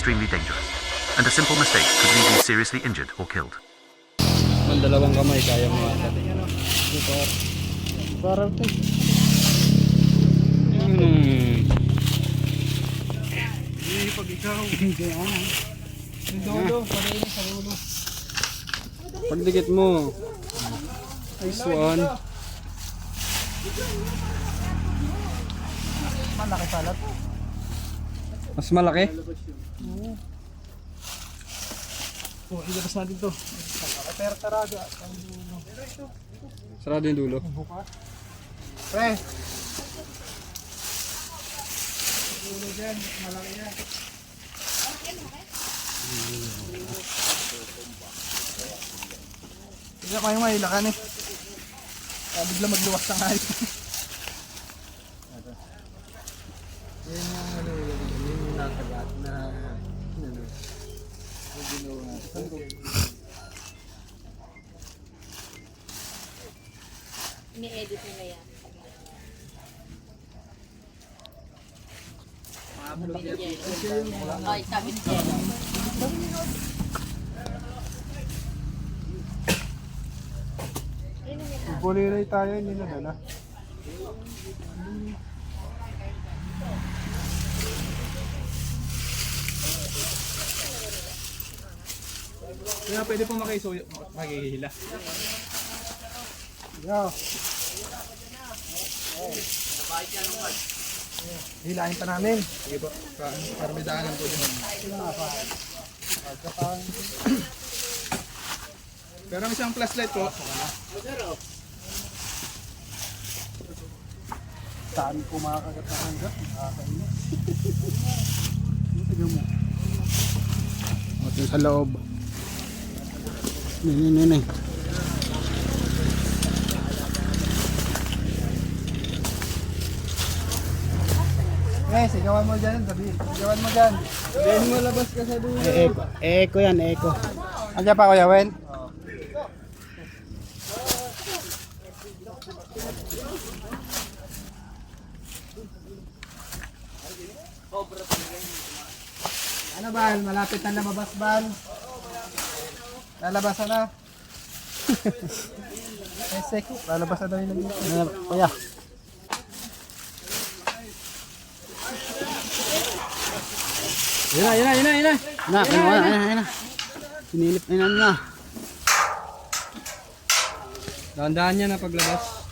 extremely dangerous, and a simple mistake could leave you seriously injured or killed. Dalawang kamay, kaya mo ata. Parang ito. Pag ikaw. Hindi ako na. Yung dulo, parinig sa dulo. Pagdikit mo. Nice one. Malaki pala to. Mas malaki? Oo. Oh, ilabas natin to. Pero taraga. Sarado yung dulo. Buka. Pre. Dulo dyan, malaki yan. Hindi kayo mailakan eh. Bigla magluwas ng hayop. Yan yung ano, yun yung nakagat na ano. Ini-edit nila yan. Ay, sabi ni Jen. Buliray tayo, hindi na dala. Kaya pwede po makihila. Yo. Hilahin pa namin. Sige po, para may daanan po din. Pero ang isang flashlight po. Saan ko makakagat na hanggat? Nakakainis. Tignan mo. Ito sa loob. Nini. Sigawan mo dyan, sabihin. Sigawan mo dyan. Sabihin mo labas ka sa dulo. Eko yan, eko. Andiyan pa Kuya Wen? Ano Bal? Malapit na lumabas Bal? Lalabas na? Esek, lalabas na daw yung nag-iisa. Kuya. Yun na. Na. Sinilip na. Dahan-dahan niya na paglabas.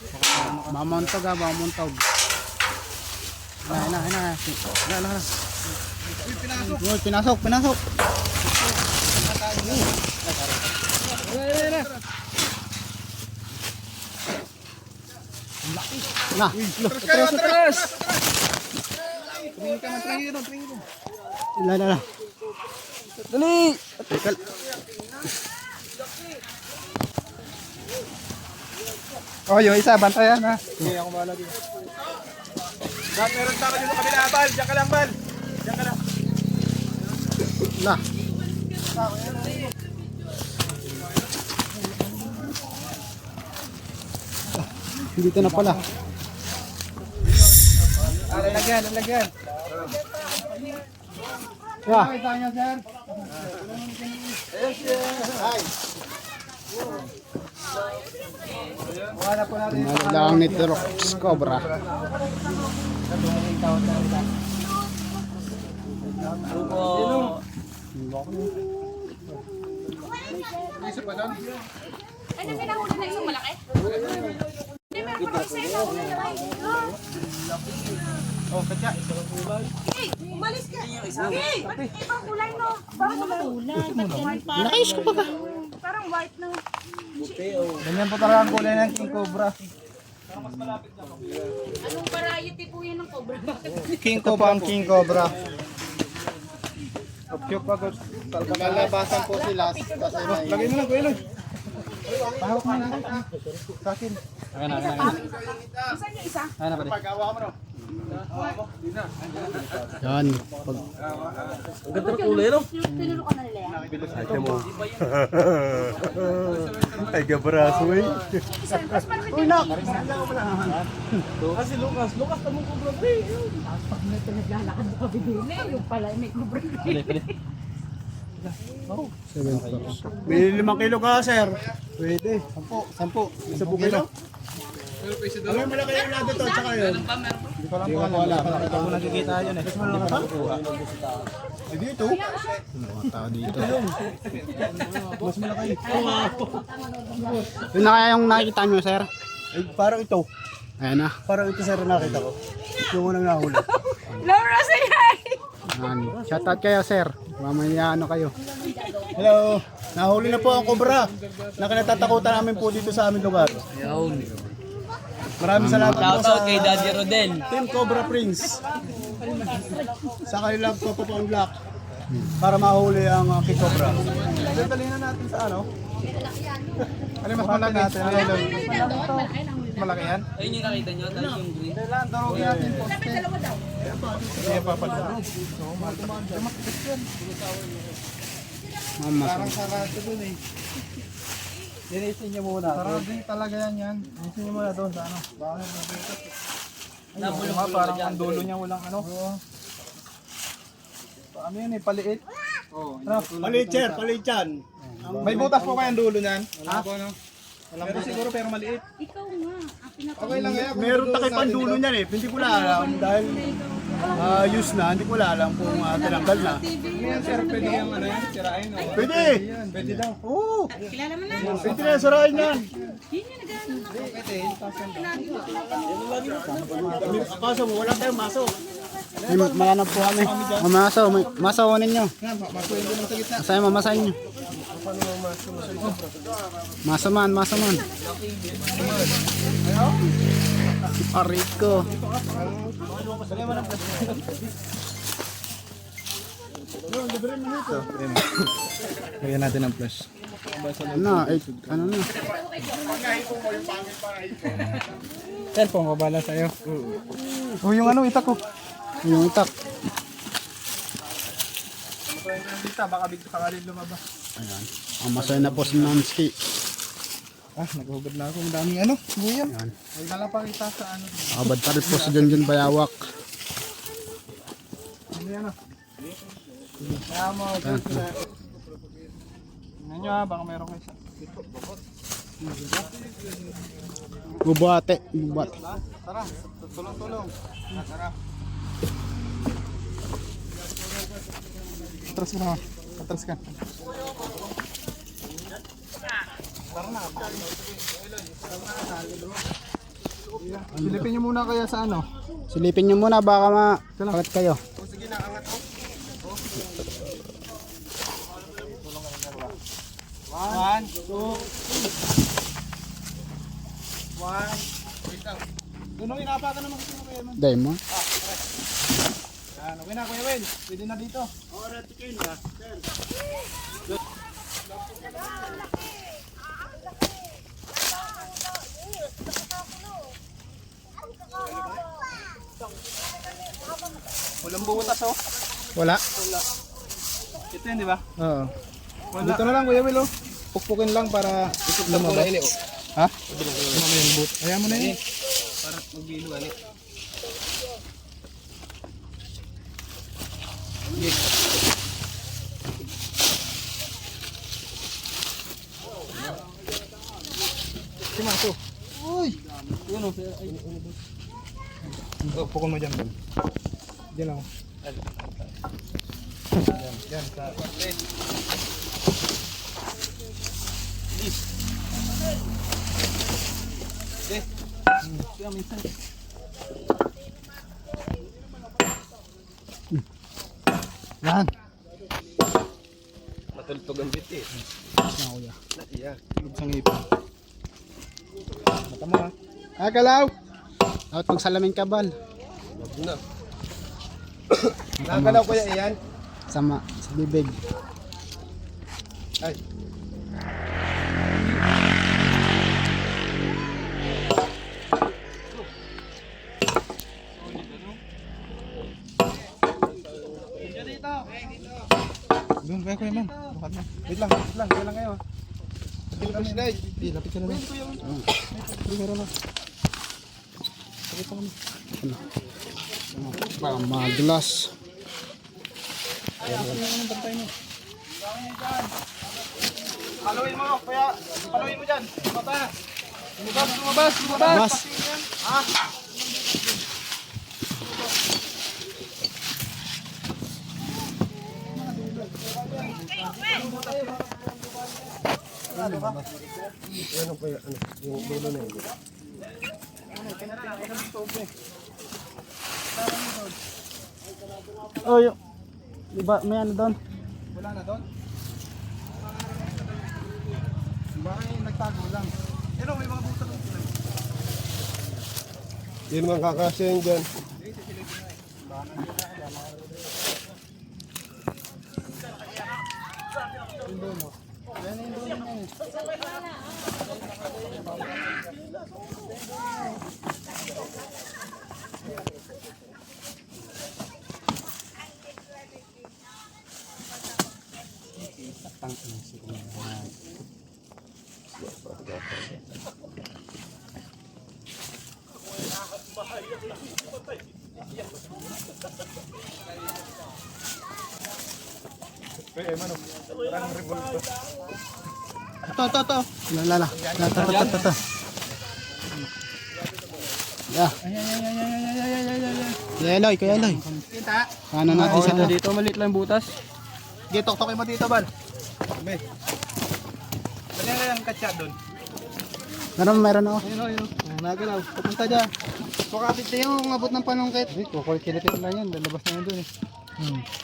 Mamontog. Na. Uy, pinasok. Na. Atras! Tumingin ka. La. Dali! Teka. Oh, yung isa, bantayan ha. Hindi ako bahala dito. Meron tama dito sa kabila, Bal. Diyan ka lang, Bal. Diyan ka lang. La. Dito na pala. Lalagyan. Ya. Kita niya, sir. Wala po natin. Lang ni Trox Cobra. Ay, may nahuli na isang malaki? Hindi, meron pa isa yung nahuli na malaki. Oh, katya. Hey, umalis ka. Hey, ba't ibang kulay no? Parang kulay. Nakais ko pa ka. Parang white na. Ganyan po talaga ang kulay ng King Cobra. Anong variety po yan ng cobra? Bakit? King Cobra ang King Cobra. Opyok pa ko. Lalabasan po sila. Lagay mo lang, kuya lang. Pahawak mo na. Sa akin. Isa yung isa? Ano pa rin? Pagawa mo no. Yan. Pag, Ang ganda ng kulay, no? Tinuro ka na nila yan. Ay, gabraso eh. Mas malaki uy, nak! Kasi Lucas tamong kubra pre. pag may pinaglalakad na kami din eh. Yung pala may kubra. 7 crores. May 5 kilo ka, sir. Pwede. 10 kilo. Ano yung malaki yung lado to, tsaka yun? Hindi ko lang po wala. Ito ko nakikita yun eh. Mas malaki pa? Eh dito. Mga tao dito. Mas malaki. Yun na kaya yung nakikita nyo, sir? Eh, parang ito. Ayan na. Parang ito, sir, nakita ko. Yung unang nahuli. Laura, say hi! Yan. Shoutout kayo, sir. Mamaya ano kayo. Hello. Nahuli na po ang cobra na kinatatakutan namin po dito sa aming lugar. Maraming salamat po sa Kay Daddy Rodel. Team Cobra Prince. Sa kanilang Papa-Pound Lock para mahuli ang King Cobra. Dalhin na natin sa ano? Ano mas malaki natin? Ano yun? Malaki yan? Ayun yung nakita nyo, tayo yung green. Kailan? Darogin natin po. Sige pa pala. Mama, Parang sarado dun eh. Linisin niyo muna. Sarado talaga yan. Linisin niyo muna doon sa ano. Bakit nagbigat? Ayun nga, parang ang dulo niya walang ano. Ano yan eh, paliit. Paliit, sir, paliit yan. May butas po kayang dulo niyan? Ha? Pero siguro pero maliit. Ikaw nga. Ang pinaka- Okay lang yan. Meron takip ang dulo niyan eh. Hindi ko na alam dahil use na, hindi ko na alam kung tinanggal na. Ano yan, sir? Pwede yung ano yan? Sirain o? Pwede! Pwede daw. Oo! Kilala mo na. Pwede na, sirain yan. Yun yung naghahanap na. Kaso mo, wala tayong maso. may ano po kami. Mamasaw. Masawonin nyo. Masaya mamasahin nyo. Masaman. Ariko. Kaya natin ang flash. Ano, ano na. Cellphone ko, bala sa'yo. O yung ano, itak ko. Yung itak. Dita, baka bigla ka rin lumabas. Ayan. Ang masaya na po si Nanski. Naghugad na ako. Ang daming ano, buyan. Ayan. Ay, nalapakita sa ano. Abad pa rin po si Junjun Bayawak. Ano yan ah? Kaya mo, dyan sila. Tingnan nyo ha, baka meron kayo sa... Bubate. Tara, tulong-tulong. Tara. Atras ka naman. Atras ka. Silipin nyo muna kaya sa ano? Silipin nyo muna baka makalat kayo. One, two. One. Wait lang. Dunong inapakan naman kasi Kuya Eman. Diamond. Okay na Kuya Will. Pwede na dito. Walang butas oh. Wala. Ito yun, di ba? Oo. Dito na lang Kuya Will oh. Pukpukin lang para lumabas. Ha? Ayaw mo na yun. Para magbilo ulit. Si Maso. Uy! Yan o. Pukul mo dyan. Diyan lang. Yan. Sa... Yan. Matultog ang bit eh. Yeah. Tulog sa ngipin. Mata mo ha. Kalaw! Dapat magsalamin ka bal. Nakakalaw kuya iyan. Sa bibig. Ay. Kuya, kuya, man. Bukat na. Wait lang, wait lang kayo. Lapit kami. Di, lapit ka na lang. Meron na. Para madulas. Paluin mo, kuya. Paluin mo dyan. Lumabas. Mas. Oh, yung iba may ano doon. Wala na doon. Bakit nagtago lang? Pero may mga buta doon sila. Yun mga kakasing dyan. Ito. Lala. Ito. Yeah. Eloy, Kuya Eloy. Kita. Ano natin sa Dito, maliit lang butas. Sige, tok-tokin mo dito, Bal. Sabi. Lagyan ka yung katsa doon. Meron ako. Ayun. Nagalaw. Pupunta dyan. Sukapit na yung abot ng panungkit. Kukulit na yan. Lalabas na yan doon eh.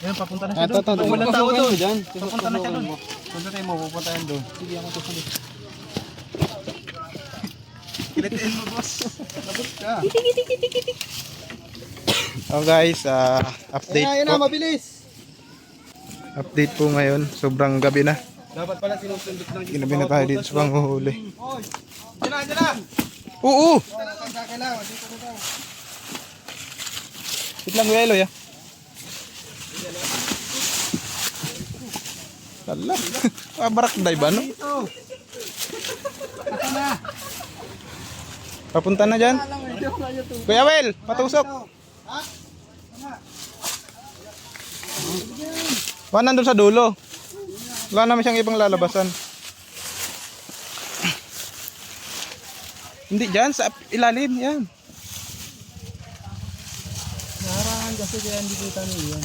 Ayun, papunta na siya Ito. doon. Walang tao doon. Dyan. Papunta na siya doon. Punta tayo mo. Pupunta yan doon. Sige, ako tusunod. Kilitiin mo, boss. Labot ka. Oh guys, update Ayun na, po. mabilis. Update po ngayon. Sobrang gabi na. Dapat pala sinusundot lang dito. Ginabi na tayo dito sa panghuhuli. Oy! Diyan na! Oo! Sa akin lang. Dito ko daw. Wait lang, Kuya Eloy ah. Lala. Barak ba no? Dito. Papunta na dyan. Kuya Wel, patusok. Wala nandun sa dulo. Wala naman siyang ibang lalabasan. Hindi dyan, sa ilalim. Yan. Narahan kasi kaya hindi kita niyo yan.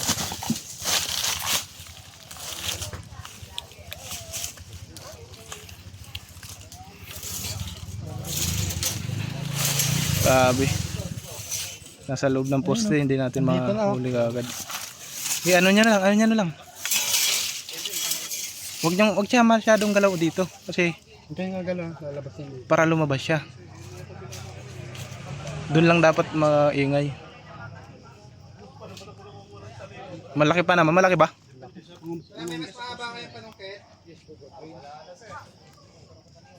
Grabe. Nasa loob ng poste, hindi natin mahuli agad. Ano niya na lang. Wag siya masyadong galaw dito kasi Ito yung gagalaw. Lalabas niya. para lumabas siya. Doon lang dapat maingay. Malaki pa naman, malaki ba?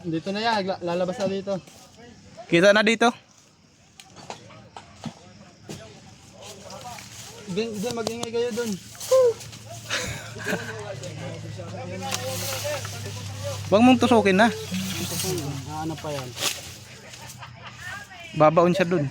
Dito na yan. Lalabas na dito. Kita na dito. Diyan, mag-ingay kayo dun. Huwag mong tusukin na. Ano pa yan? Babaon siya dun.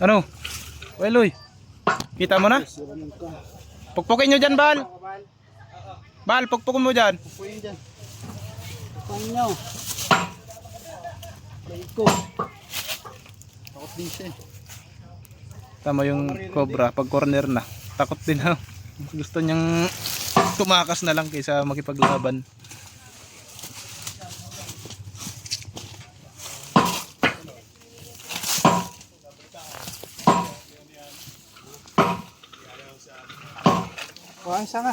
Ano? Weloy. Kita mo na? Pukpukin nyo dyan, Bal. Bal, pukpukin mo dyan. Pupuin dyan. Pupuin nyo. Baiko. Takot din siya. Tama yung cobra. Pag corner na, takot din ha. Gusto niyang tumakas na lang kaysa makipaglaban. Wah, isa nga.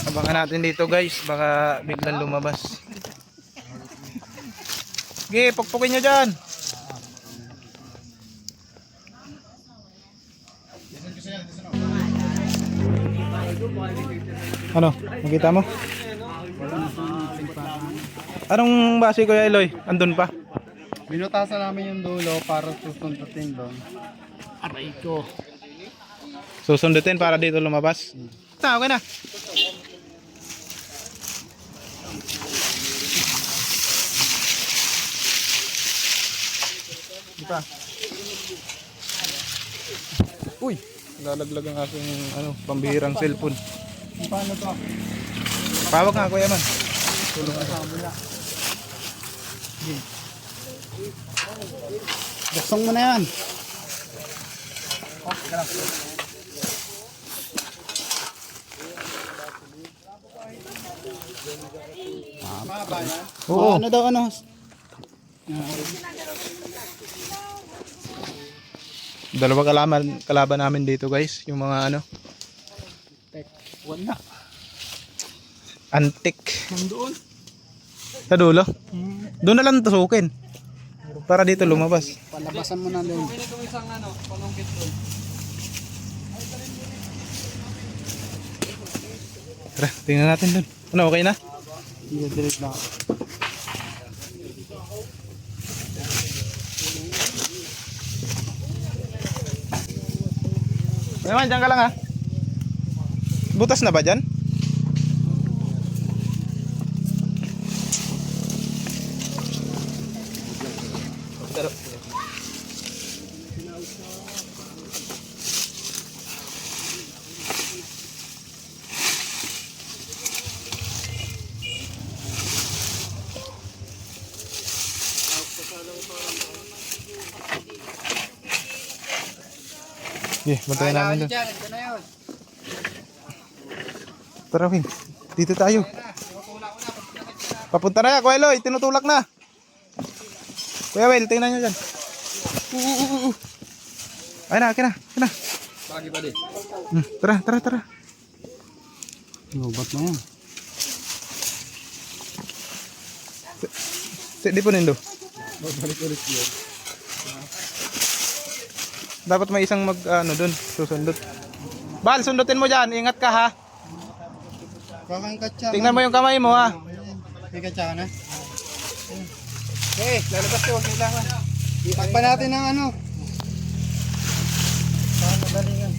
Abangan natin dito guys, baka biglang lumabas. Sige, pukpukin nyo dyan. Ano? Nakita mo? Anong base Kuya Eloy? Andun pa? Binutasan namin yung dulo para susundutin doon. Susundutin para dito lumabas. Okay na. Uy, lalaglag ang aking pambihirang cellphone. Paano to? Pawag nga Kuya man. Buksong mo na yan. Oo. Ano daw ano? Dalawa kalaban namin dito guys, yung mga Wala. antik. Sa dulo? Doon na lang tusukin. Para dito lumabas. Palabasan mo na doon. Tara, tingnan natin doon. Ano, okay na? I-delete na. Naman, dyan ka lang ha. Butas na ba dyan? Bantayan namin doon. Tara, Win. Dito tayo. Papunta na yan, Kuya Eloy. Tinutulak na. Kuya Will, tingnan nyo dyan. Ay na, akin na. Pagi pa di. Tara. Lubat na yan. Di po nindo. Balik-ulit yun. Dapat may isang doon, susundot. Bal, sundutin mo dyan. Ingat ka ha. Kakang katsa. Tingnan mo yung kamay mo ha. May katsa ka na? Lalabas ko, huwag kailangan. Takpan natin ng ano. Paano galingan?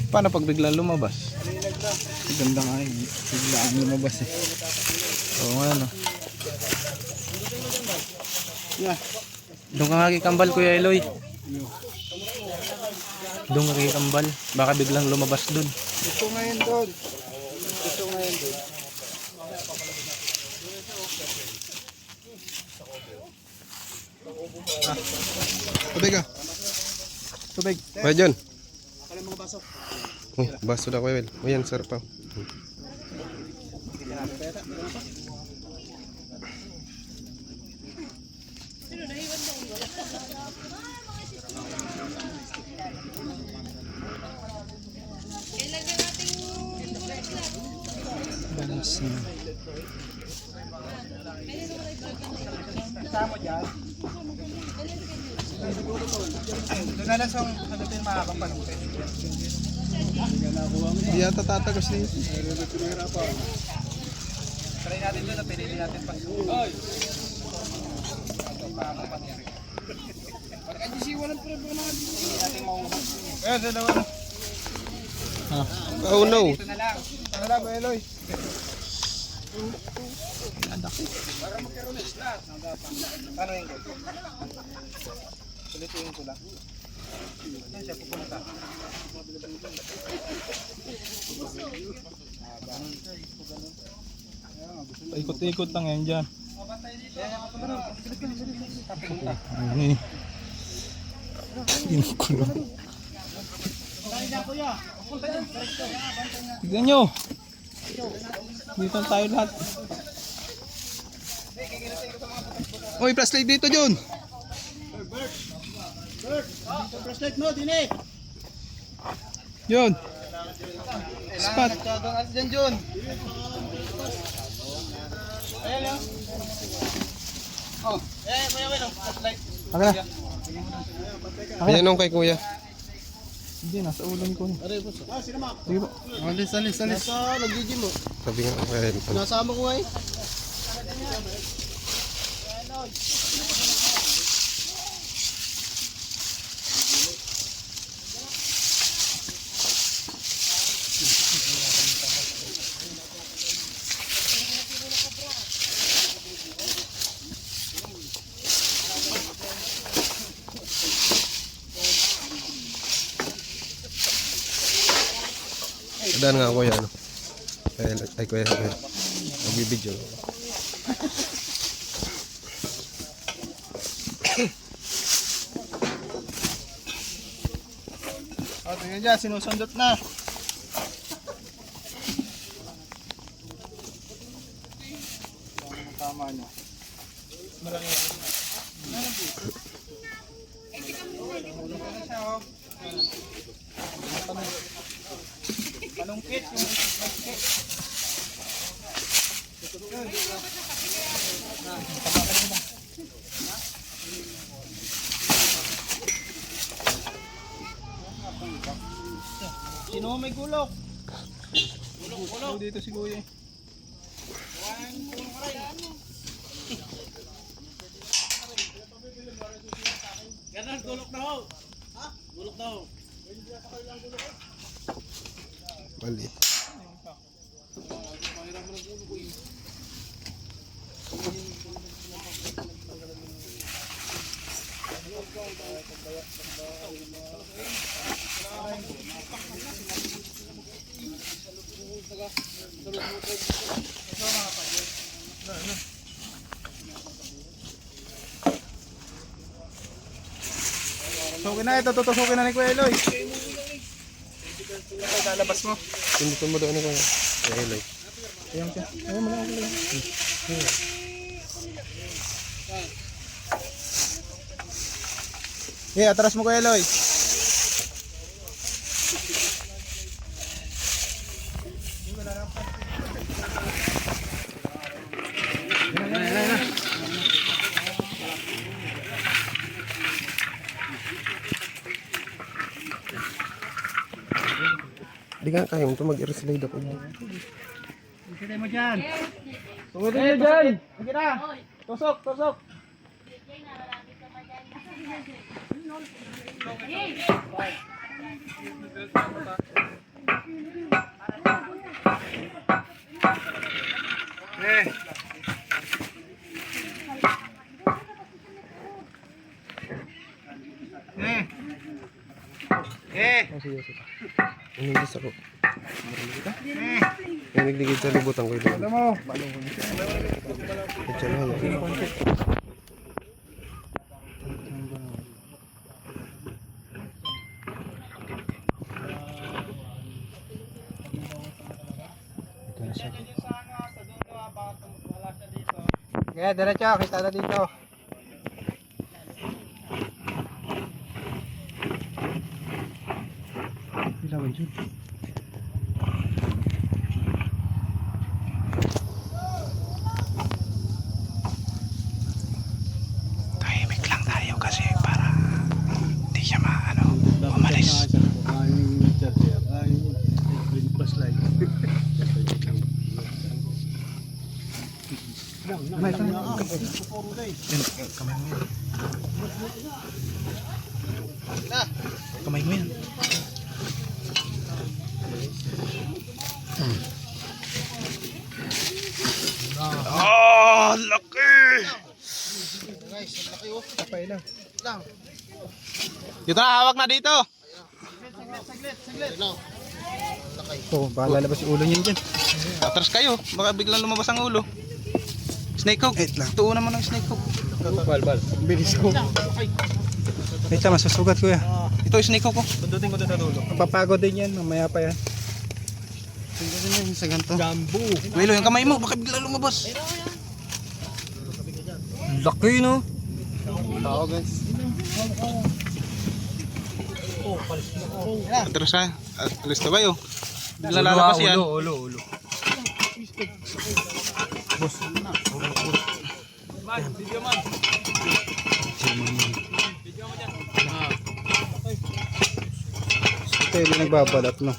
Paano pag biglang lumabas? Ganda nga yun. Biglaan lumabas eh. Oo nga no. Yeah. Doon ka nga kikambal Kuya Eloy. Doon ka kikambal. Baka biglang lumabas doon. Gusto ngayon doon. Tubig ah. Tubig. Kuya John. Uy, baso na Kuya Will. Uy, yan, sarap pa. Doon na lang sa sagutin makakapalungkit. Hindi yata tatagos dito. Try natin doon na pinili natin pa. Oy! Ayan, dalawa na. Oh no. Ito na lang. Ano lang, Kuya Eloy? Paano yung goal? Ulitin ko lang. Yan siya, pupunta. Ikot-ikot lang yan dyan. Tignan nyo. Dito tayo lahat. Uy, flashlight dito, John. Flashlight mo, dinig! Yun. Spot. Nagkagangas dyan, John. Ayan o. Oh, Kuya Will, flashlight. Okay na. Ayan ang kay Kuya. Hindi, nasa ulan ko. Sino ma? Sige po. Alis. Nasa nag-gym mo. Sabi nga, Kuya Will. Nasama ko eh. Daan nga Kuya, ano. Ay, Kuya. Magbibidyo. O, tingnan dyan, sinusundot na. Tama niya. Panungkit yung sino may gulok? Gulok dito si Kuya. Ganun, gulok na ho. Ha? Gulok na ho. Mali. Tutusukin na ito, tutusukin na ni Kuya Eloy. Lalabas mo. Pindutin mo doon ako. Kuya Will. Ayan siya. Ayan mo lang ako lang. Atras mo Kuya Eloy. Di nga kayong ito mag-i-slide ako. Sige mo dyan. Tungutin nyo dyan. Sige na. Tusok. Ano gusto ko? Yung nagligid sa libutan ko ito. Alam mo. Ito na yan. Kaya diretso, kita na dito. Ilawan dyan. Tahimik lang tayo kasi para hindi siya umalis. Kamay mo yan. Ah, laki! Guys, laki oh. Kapay lang. Lang. Dito na, hawak na dito. Saglit. Oh, baka lalabas yung ulo niyan dyan. Atras kayo, baka biglang lumabas ang ulo. Snake hook. Tuon naman ang snake hook. Bal. Bilis ko. Ito, masusugat ko yan. Ito yung snake hook ko. Pundutin ko doon sa dulo. Papagod din yan, mamaya pa yan. Pundutin yan sa ganito. Jambu. Wilo, yung kamay mo, baka biglang lumabas. Laki no? Tao guys. Atras ha. Alis na kayo. Biglang lalabas yan. Ulo. kayo yung nagbabalat, no?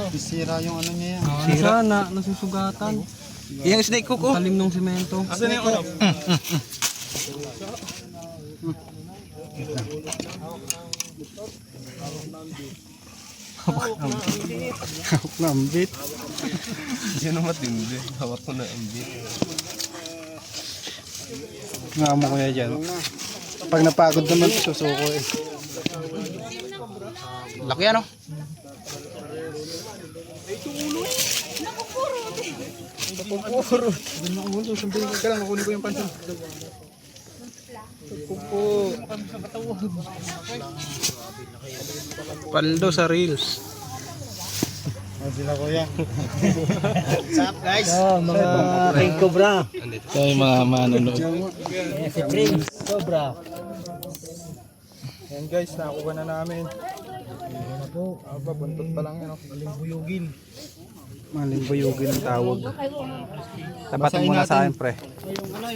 Sisira yung ano niya yan. Sira na, nasusugatan. Yung snake hook oh. Talim ng semento. Asan yung ano? Hawak na ang bit. Yan ang matindi. Hawak ko na ang bit. Nga mo kuya dyan. Pag napagod naman, susuko eh. Laki ano? Paldo sa reels. Ano sila kuya? mga King Cobra. Ito yung mga manonood. Si Prince Cobra. Yan guys, nakuha na namin. Aba, buntot pa lang yan. Maling buyugin ang tawag. Tapatin mo na sa akin, pre.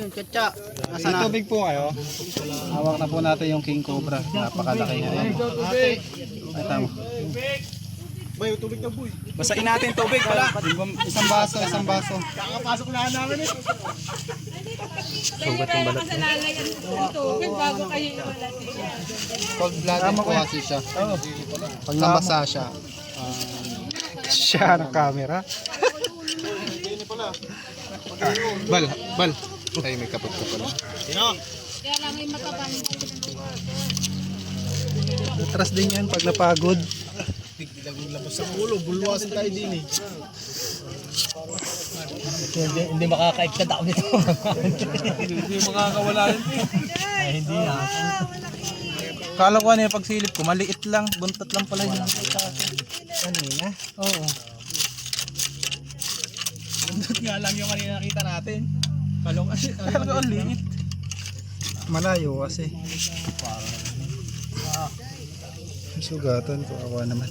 Yung tsa-tsa. May tubig po kayo. Hawak na po natin yung King Cobra. Napakalaki nga yan. Ay, tama. Basain natin tubig pala. Isang baso, isang baso. Sugat yung balat. Bago kayo iwalat. Cold-blooded po kasi siya. Pag nabasa siya. Siya ng camera. Bal, bal. Ay, may kapot ko pala. Kaya lang yung matabang. Atras din yan pag napagod. Hindi makakaigtad ako nito. Hindi makakawala yun. Ay, hindi na. Kala ko ano yung pagsilip ko, maliit lang, buntot lang pala yun. Kanina. Oo. Buntot nga lang yung kanina nakita natin. Kalong kasi, talaga ang liit. Malayo kasi. Sugatan ko. Awa naman.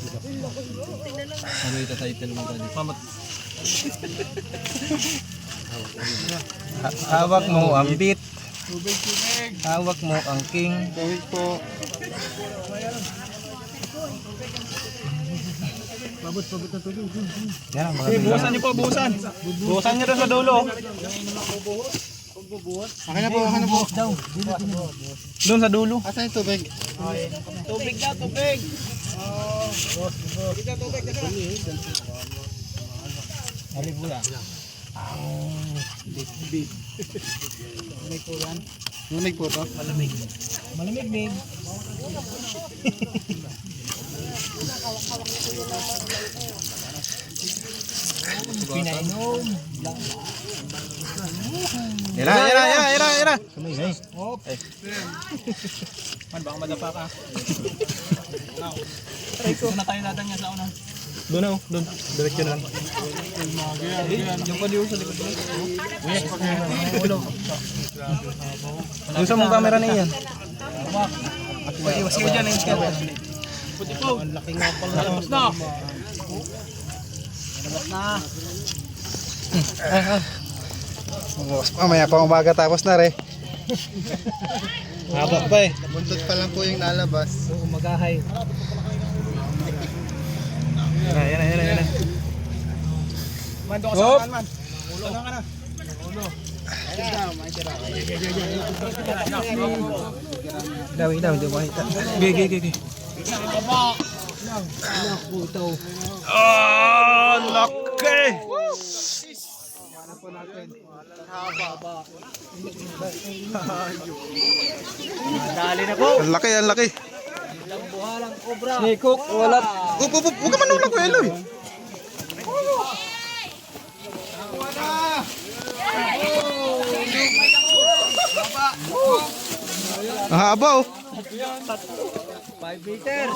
Ano yung title mo tadi? Hawak mo ang beat. Hawak mo ang king. Tawid po. Yan ang mga buhusan niyo po, buhusan. Buhusan niyo doon sa dulo. Akin na po, akin na po. Doon sa dulo. Asan yung tubig? Tubig na, tubig. Nunig po to. Malamig, babe. Pinainom. Ira, ira, ira, ira, ira. Man, baka madapa ka. Doon na tayo natin niya sa una. Doon na, doon. Diretso na lang. Yung pa diyo sa likod mo. Doon sa mong camera na iyan. Iwas kayo dyan, iwas kayo. Puti po. Ang laki nga pala. Labas na. Labas na. Mamaya pa umaga tapos na re. Haba pa eh. Buntot pa lang po yung lalabas. Magahay. Yan na, yan na, yan na. Man, doon ka sa kanan, man. Ulo na ka na. Ulo. Daw, hindi mo makita. Gigi, gigi. Ah, laki! Dali na po. Ang laki, ang laki. Buhalang Cobra. Snake hook, wala. Huwag ka manuna ko, Eloy. Ang haba oh. 5 meters.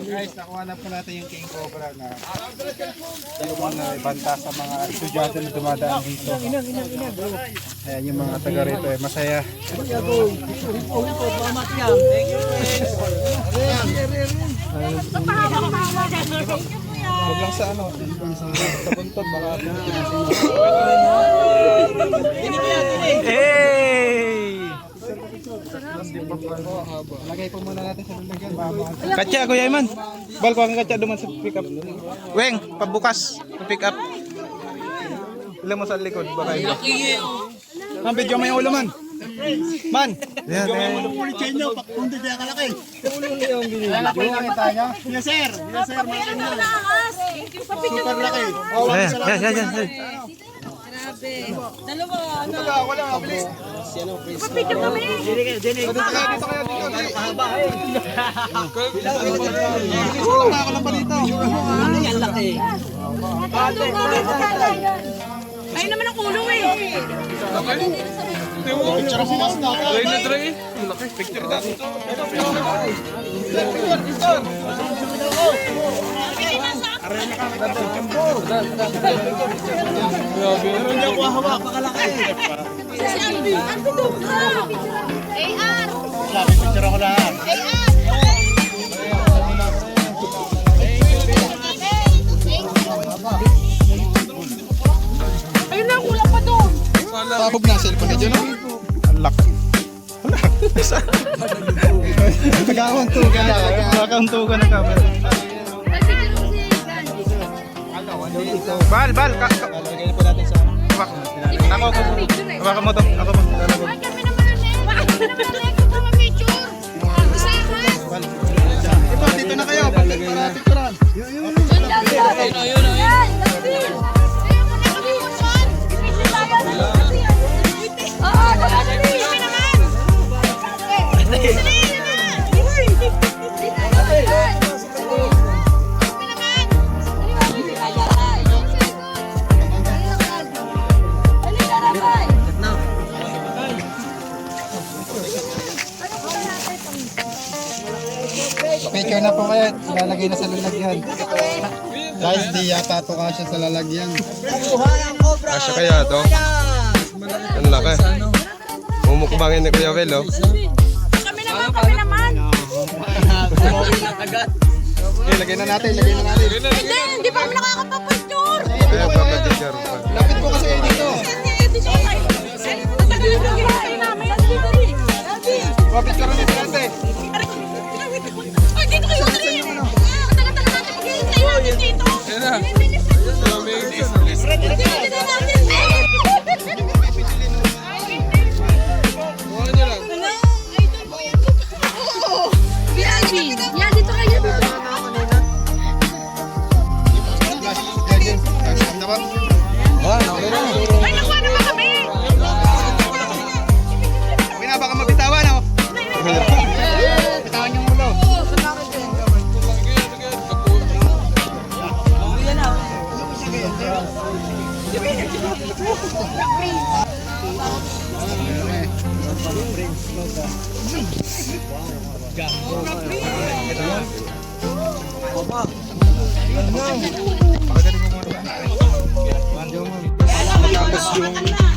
Guys, nakuha na po natin yung King Cobra na yung mga ibanta sa mga estudyante na dumadaan dito. Ayan yung mga taga rito eh, masaya. Huwag lang sa ano, sa buntot, baka Hey! lagay po muna natin sa lalagyan. Katya, Kuya Iman. Bal ko ang katya duman sa pick up. Weng, pabukas. Pick up. Ilan mo sa likod. Baka ito. Man, video mo yung ulo, man. Man, Yan, yan. pulitin nyo, pakundi kaya kalaki. Lalaki nakita nyo? Yes, sir. Yes, sir. Super laki. Yan, yan, yan. Wala, bilis. Papicture kami. Dito kaya dito. Ako lang pa dito. Ayun naman ang ulo eh. Picture mo mas na. Pero hindi ako hawak. Si Alvin doon ka. AR. Picture ako lahat. Ayun na, kulang pa doon. Sabog na, cellphone na dyan, no? Unlock. Nag-auntugan na. Nakauntugan ng camera. Bal. Lagay po natin sa Hawak. Ako. Hawakan mo to. Ako mo. Lalagay. Kami naman ang picture. Ito, dito na kayo. Picturean. picture na po kayo. Ilalagay na sa lalagyan. Guys, di yata ito kasya sa lalagyan. Asya kaya to? Ang laki. Mumukbangin ni Kuya Will, oh. Kami naman. Lagay na natin, lagay na natin. Hindi pa kami nakakapag-picture. Kaya papapicture pa. Lapit po kasi dito. Papicture na dito natin. Ay, dito kayo, Tri! Tagal-tagal natin maghihintay natin dito. Yan, dito kayo. Ay, nakuha naman kami. Baka mabitawan, oh. Bitawan yung ulo.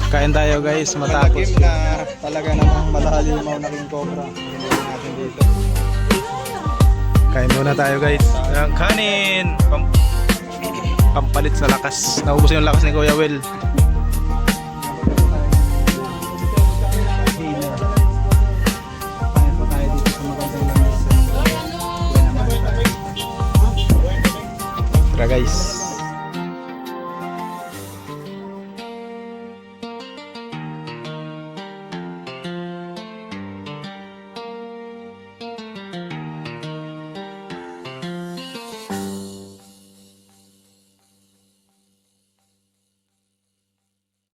Kain tayo guys, matapos. Na talaga namang malahalimaw na king cobra. Natin dito. Kain muna tayo guys. Ang kanin. Pampalit sa lakas. Naubos yung lakas ni Kuya Will. Tara guys.